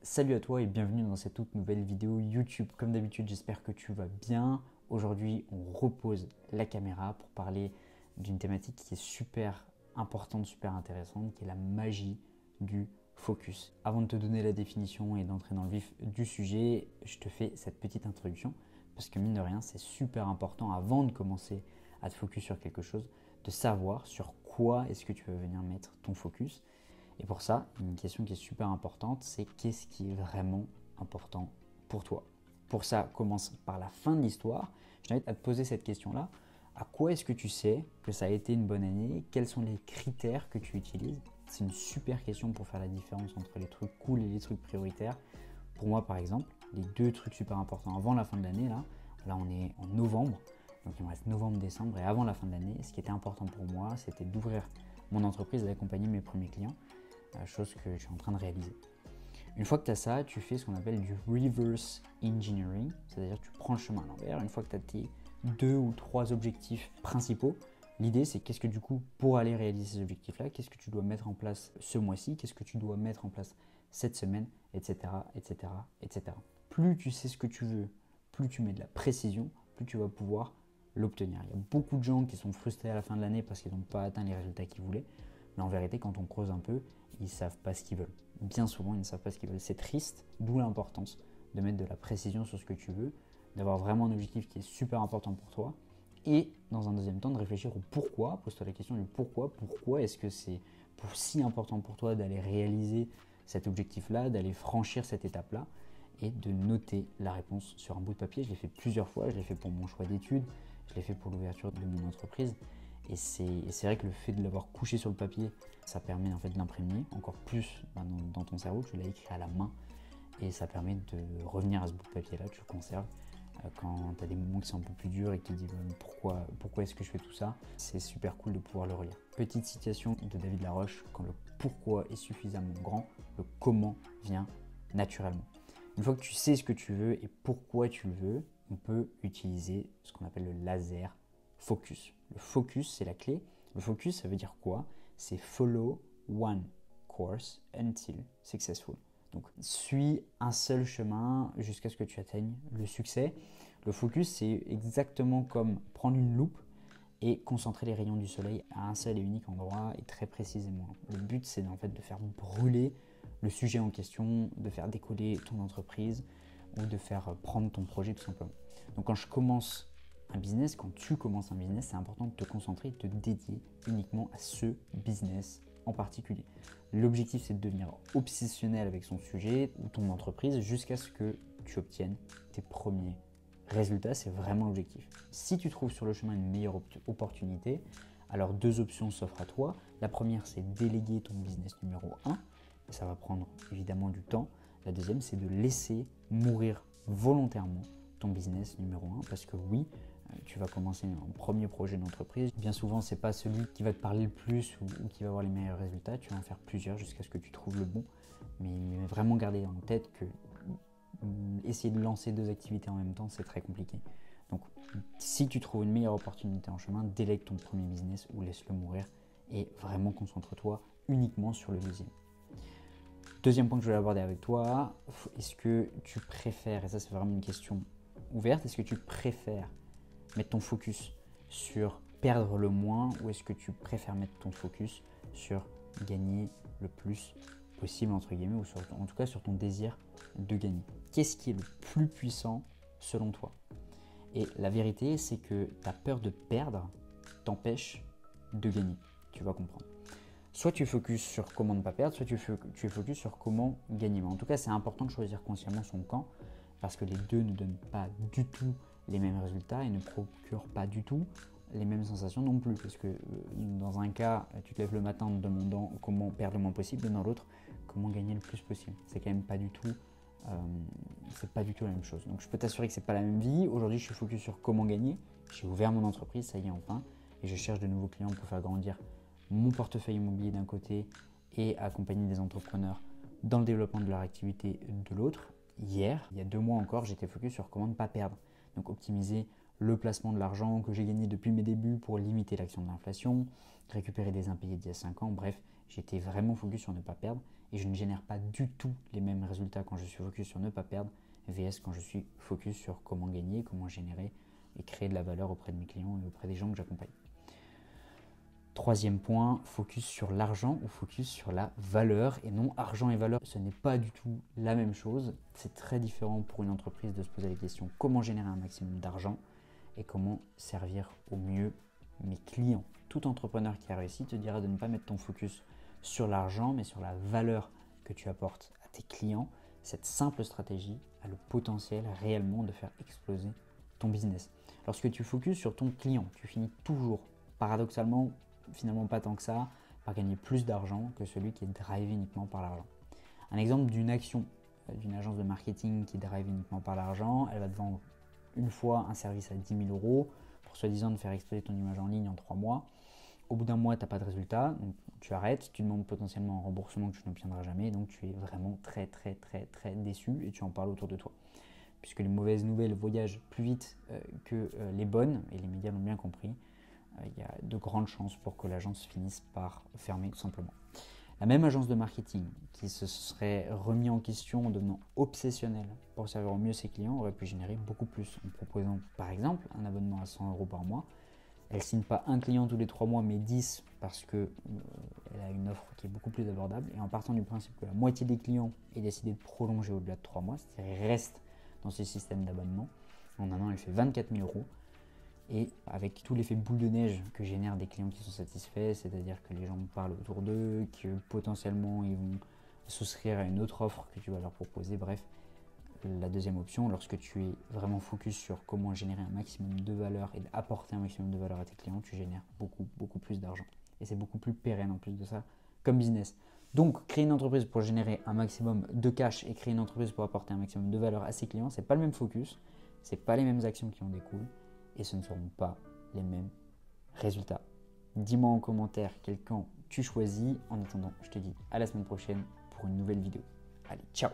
Salut à toi et bienvenue dans cette toute nouvelle vidéo YouTube. Comme d'habitude, j'espère que tu vas bien. Aujourd'hui, on repose la caméra pour parler d'une thématique qui est super importante, super intéressante, qui est la magie du focus. Avant de te donner la définition et d'entrer dans le vif du sujet, je te fais cette petite introduction parce que mine de rien, c'est super important avant de commencer à te focus sur quelque chose, de savoir sur quoi est-ce que tu veux venir mettre ton focus. Et pour ça, une question qui est super importante, c'est qu'est-ce qui est vraiment important pour toi? Pour ça, commence par la fin de l'histoire. Je t'invite à te poser cette question-là. À quoi est-ce que tu sais que ça a été une bonne année? Quels sont les critères que tu utilises? C'est une super question pour faire la différence entre les trucs cool et les trucs prioritaires. Pour moi, par exemple, les deux trucs super importants avant la fin de l'année, là on est en novembre, donc il me reste novembre, décembre, et avant la fin de l'année, ce qui était important pour moi, c'était d'ouvrir mon entreprise et d'accompagner mes premiers clients, chose que je suis en train de réaliser. Une fois que tu as ça, tu fais ce qu'on appelle du reverse engineering, c'est-à-dire que tu prends le chemin à l'envers. Une fois que tu as tes 2 ou 3 objectifs principaux, l'idée c'est qu'est-ce que du coup, pour aller réaliser ces objectifs-là, qu'est-ce que tu dois mettre en place ce mois-ci, qu'est-ce que tu dois mettre en place cette semaine, etc., etc., etc. Plus tu sais ce que tu veux, plus tu mets de la précision, plus tu vas pouvoir l'obtenir. Il y a beaucoup de gens qui sont frustrés à la fin de l'année parce qu'ils n'ont pas atteint les résultats qu'ils voulaient. Mais en vérité, quand on creuse un peu, ils ne savent pas ce qu'ils veulent. Bien souvent, ils ne savent pas ce qu'ils veulent. C'est triste, d'où l'importance de mettre de la précision sur ce que tu veux, d'avoir vraiment un objectif qui est super important pour toi, et dans un deuxième temps, de réfléchir au pourquoi. Pose-toi la question du pourquoi. Pourquoi est-ce que c'est si important pour toi d'aller réaliser cet objectif-là, d'aller franchir cette étape-là, et de noter la réponse sur un bout de papier. Je l'ai fait plusieurs fois, je l'ai fait pour mon choix d'études, je l'ai fait pour l'ouverture de mon entreprise. Et c'est vrai que le fait de l'avoir couché sur le papier, ça permet en fait de l'imprégner encore plus dans ton cerveau. Tu l'as écrit à la main et ça permet de revenir à ce bout de papier-là, tu le conserves. Quand tu as des moments qui sont un peu plus durs et que tu te dis pourquoi est-ce que je fais tout ça, c'est super cool de pouvoir le relire. Petite citation de David Laroche, quand le pourquoi est suffisamment grand, le comment vient naturellement. Une fois que tu sais ce que tu veux et pourquoi tu le veux, on peut utiliser ce qu'on appelle le laser focus. Le focus, c'est la clé. Le focus, ça veut dire quoi? C'est follow one course until successful. Donc, suis un seul chemin jusqu'à ce que tu atteignes le succès. Le focus, c'est exactement comme prendre une loupe et concentrer les rayons du soleil à un seul et unique endroit et très précisément. Le but, c'est en fait de faire brûler le sujet en question, de faire décoller ton entreprise ou de faire prendre ton projet tout simplement. Donc quand je commence un business, quand tu commences un business, c'est important de te concentrer et de te dédier uniquement à ce business en particulier. L'objectif, c'est de devenir obsessionnel avec son sujet ou ton entreprise jusqu'à ce que tu obtiennes tes premiers résultats. C'est vraiment l'objectif. Si tu trouves sur le chemin une meilleure opportunité, alors 2 options s'offrent à toi. La première, c'est déléguer ton business numéro 1. Ça va prendre évidemment du temps. La deuxième, c'est de laisser mourir volontairement ton business numéro 1 parce que oui, tu vas commencer un premier projet d'entreprise. Bien souvent, ce n'est pas celui qui va te parler le plus ou qui va avoir les meilleurs résultats. Tu vas en faire plusieurs jusqu'à ce que tu trouves le bon. Mais vraiment garder en tête que essayer de lancer 2 activités en même temps, c'est très compliqué. Donc, si tu trouves une meilleure opportunité en chemin, délègue ton premier business ou laisse-le mourir et vraiment concentre-toi uniquement sur le deuxième. Deuxième point que je voulais aborder avec toi, est-ce que tu préfères, et ça c'est vraiment une question ouverte, est-ce que tu préfères mettre ton focus sur perdre le moins ou est-ce que tu préfères mettre ton focus sur gagner le plus possible entre guillemets ou en tout cas sur ton désir de gagner? Qu'est-ce qui est le plus puissant selon toi? Et la vérité, c'est que ta peur de perdre t'empêche de gagner. Tu vas comprendre. Soit tu focuses sur comment ne pas perdre, soit tu focuses sur comment gagner. Mais en tout cas, c'est important de choisir consciemment son camp parce que les deux ne donnent pas du tout les mêmes résultats et ne procurent pas du tout les mêmes sensations non plus. Parce que dans un cas, tu te lèves le matin en te demandant comment perdre le moins possible et dans l'autre, comment gagner le plus possible. C'est quand même pas du tout la même chose. Donc je peux t'assurer que c'est pas la même vie. Aujourd'hui, je suis focus sur comment gagner. J'ai ouvert mon entreprise, ça y est enfin, et je cherche de nouveaux clients pour faire grandir mon portefeuille immobilier d'un côté et accompagner des entrepreneurs dans le développement de leur activité de l'autre. Hier, il y a 2 mois encore, j'étais focus sur comment ne pas perdre. Donc optimiser le placement de l'argent que j'ai gagné depuis mes débuts pour limiter l'action de l'inflation, récupérer des impayés d'il y a 5 ans. Bref, j'étais vraiment focus sur ne pas perdre et je ne génère pas du tout les mêmes résultats quand je suis focus sur ne pas perdre, VS quand je suis focus sur comment gagner, comment générer et créer de la valeur auprès de mes clients et auprès des gens que j'accompagne. Troisième point, focus sur l'argent ou focus sur la valeur et non argent et valeur. Ce n'est pas du tout la même chose. C'est très différent pour une entreprise de se poser la question comment générer un maximum d'argent et comment servir au mieux mes clients. Tout entrepreneur qui a réussi te dira de ne pas mettre ton focus sur l'argent mais sur la valeur que tu apportes à tes clients. Cette simple stratégie a le potentiel réellement de faire exploser ton business. Lorsque tu focuses sur ton client, tu finis toujours, paradoxalement, finalement pas tant que ça, par gagner plus d'argent que celui qui est drivé uniquement par l'argent. Un exemple d'une action d'une agence de marketing qui est drive uniquement par l'argent, elle va te vendre une fois un service à 10 000 € pour soi-disant de faire exploser ton image en ligne en 3 mois. Au bout d'un mois, tu n'as pas de résultat, donc tu arrêtes, tu demandes potentiellement un remboursement que tu n'obtiendras jamais, donc tu es vraiment très déçu et tu en parles autour de toi. Puisque les mauvaises nouvelles voyagent plus vite que les bonnes, et les médias l'ont bien compris, il y a de grandes chances pour que l'agence finisse par fermer tout simplement. La même agence de marketing qui se serait remis en question en devenant obsessionnelle pour servir au mieux ses clients aurait pu générer beaucoup plus en proposant par exemple un abonnement à 100 € par mois. Elle ne signe pas un client tous les 3 mois mais 10 parce qu'elle a une offre qui est beaucoup plus abordable et en partant du principe que la moitié des clients aient décidé de prolonger au-delà de 3 mois, c'est-à-dire restent dans ce système d'abonnement. En un an, elle fait 24 000 € et avec tout l'effet boule de neige que génèrent des clients qui sont satisfaits, c'est-à-dire que les gens parlent autour d'eux, que potentiellement ils vont souscrire à une autre offre que tu vas leur proposer. Bref, la deuxième option, lorsque tu es vraiment focus sur comment générer un maximum de valeur et apporter un maximum de valeur à tes clients, tu génères beaucoup plus d'argent. Et c'est beaucoup plus pérenne en plus de ça comme business. Donc, créer une entreprise pour générer un maximum de cash et créer une entreprise pour apporter un maximum de valeur à ses clients, ce n'est pas le même focus, ce n'est pas les mêmes actions qui en découlent et ce ne seront pas les mêmes résultats. Dis-moi en commentaire quel camp tu choisis. En attendant, je te dis à la semaine prochaine pour une nouvelle vidéo. Allez, ciao!